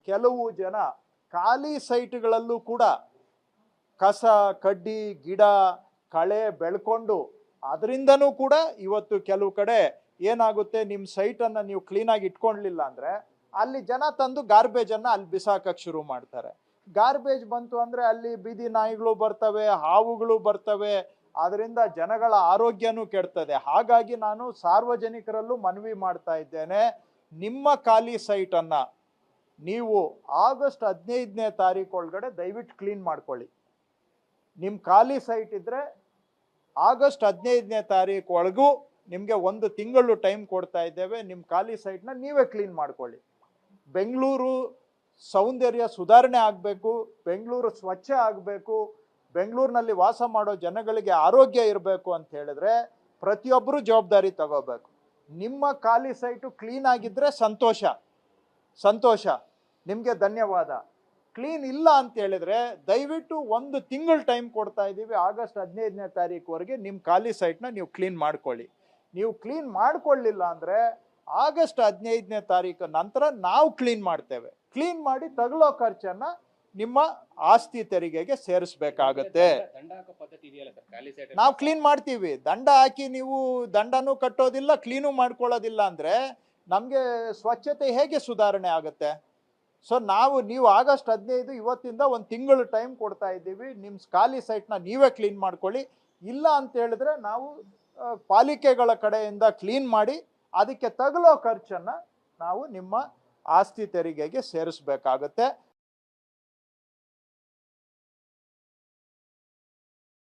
ಕೆಲವು ಜನ ಖಾಲಿ ಸೈಟ್ಗಳಲ್ಲೂ ಕೂಡ ಕಸ ಕಡ್ಡಿ ಗಿಡ ಕಳೆ ಬೆಳ್ಕೊಂಡು ಅದರಿಂದನೂ ಕೂಡ ಇವತ್ತು ಕೆಲವು ಕಡೆ ಏನಾಗುತ್ತೆ, ನಿಮ್ಮ ಸೈಟನ್ನು ನೀವು ಕ್ಲೀನಾಗಿ ಇಟ್ಕೊಳ್ಲಿಲ್ಲ ಅಂದರೆ ಅಲ್ಲಿ ಜನ ತಂದು ಗಾರ್ಬೇಜನ್ನು ಅಲ್ಲಿ ಬಿಸಾಕಕ್ಕೆ ಶುರು ಮಾಡ್ತಾರೆ. ಗಾರ್ಬೇಜ್ ಬಂತು ಅಂದರೆ ಅಲ್ಲಿ ಬೀದಿ ನಾಯಿಗಳು ಬರ್ತವೆ, ಹಾವುಗಳು ಬರ್ತವೆ, ಅದರಿಂದ ಜನಗಳ ಆರೋಗ್ಯನೂ ಕೆಡ್ತದೆ. ಹಾಗಾಗಿ ನಾನು ಸಾರ್ವಜನಿಕರಲ್ಲೂ ಮನವಿ ಮಾಡ್ತಾ ಇದ್ದೇನೆ, ನಿಮ್ಮ ಖಾಲಿ ಸೈಟನ್ನು ನೀವು ಆಗಸ್ಟ್ 15ನೇ ತಾರೀಕು ಒಳಗಡೆ ದಯವಿಟ್ಟು ಕ್ಲೀನ್ ಮಾಡ್ಕೊಳ್ಳಿ. ನಿಮ್ಮ ಖಾಲಿ ಸೈಟ್ ಇದ್ದರೆ ಆಗಸ್ಟ್ 15ನೇ ತಾರೀಕು ಒಳಗೂ ನಿಮಗೆ 1 ತಿಂಗಳು ಟೈಮ್ ಕೊಡ್ತಾ ಇದ್ದೇವೆ. ನಿಮ್ಮ ಖಾಲಿ ಸೈಟ್ನ ನೀವೇ ಕ್ಲೀನ್ ಮಾಡ್ಕೊಳ್ಳಿ. ಬೆಂಗಳೂರು ಸೌಂದರ್ಯ ಸುಧಾರಣೆ ಆಗಬೇಕು, ಬೆಂಗಳೂರು ಸ್ವಚ್ಛ ಆಗಬೇಕು, ಬೆಂಗಳೂರಿನಲ್ಲಿ ವಾಸ ಮಾಡೋ ಜನಗಳಿಗೆ ಆರೋಗ್ಯ ಇರಬೇಕು ಅಂತ ಹೇಳಿದ್ರೆ ಪ್ರತಿಯೊಬ್ಬರು ಜವಾಬ್ದಾರಿ ತಗೋಬೇಕು. ನಿಮ್ಮ ಖಾಲಿ ಸೈಟು ಕ್ಲೀನ್ ಆಗಿದ್ದರೆ ಸಂತೋಷ ಸಂತೋಷ, ನಿಮಗೆ ಧನ್ಯವಾದ. ಕ್ಲೀನ್ ಇಲ್ಲ ಅಂತ ಹೇಳಿದ್ರೆ ದಯವಿಟ್ಟು 1 ತಿಂಗಳು ಟೈಮ್ ಕೊಡ್ತಾ ಇದ್ದೀವಿ, ಆಗಸ್ಟ್ 15ನೇ ತಾರೀಕುವರೆಗೆ ನಿಮ್ಮ ಖಾಲಿ ಸೈಟ್ನ ನೀವು ಕ್ಲೀನ್ ಮಾಡ್ಕೊಳ್ಳಿ. ನೀವು ಕ್ಲೀನ್ ಮಾಡ್ಕೊಳ್ಳಿಲ್ಲ ಅಂದರೆ ಆಗಸ್ಟ್ 15ನೇ ತಾರೀಕು ನಂತರ ನಾವು ಕ್ಲೀನ್ ಮಾಡ್ತೇವೆ. ಕ್ಲೀನ್ ಮಾಡಿ ತಗಲೋ ಖರ್ಚನ್ನು ನಿಮ್ಮ ಆಸ್ತಿ ತೆರಿಗೆಗೆ ಸೇರಿಸಬೇಕಾಗತ್ತೆ. ನಾವು ಕ್ಲೀನ್ ಮಾಡ್ತೀವಿ, ದಂಡ ಹಾಕಿ ನೀವು ದಂಡನೂ ಕಟ್ಟೋದಿಲ್ಲ, ಕ್ಲೀನು ಮಾಡ್ಕೊಳ್ಳೋದಿಲ್ಲ ಅಂದರೆ ನಮಗೆ ಸ್ವಚ್ಛತೆ ಹೇಗೆ ಸುಧಾರಣೆ ಆಗುತ್ತೆ? ಸೊ ನೀವು ಆಗಸ್ಟ್ 15 ಇವತ್ತಿಂದ 1 ತಿಂಗಳು ಟೈಮ್ ಕೊಡ್ತಾ ಇದ್ದೀವಿ, ನಿಮ್ಮ ಖಾಲಿ ಸೈಟ್ನ ನೀವೇ ಕ್ಲೀನ್ ಮಾಡ್ಕೊಳ್ಳಿ. ಇಲ್ಲ ಅಂತ ಹೇಳಿದ್ರೆ ನಾವು ಪಾಲಿಕೆಗಳ ಕಡೆಯಿಂದ ಕ್ಲೀನ್ ಮಾಡಿ ಅದಕ್ಕೆ ತಗಲೋ ಖರ್ಚನ್ನು ನಾವು ನಿಮ್ಮ ಆಸ್ತಿ ತೆರಿಗೆಗೆ ಸೇರಿಸಬೇಕಾಗತ್ತೆ.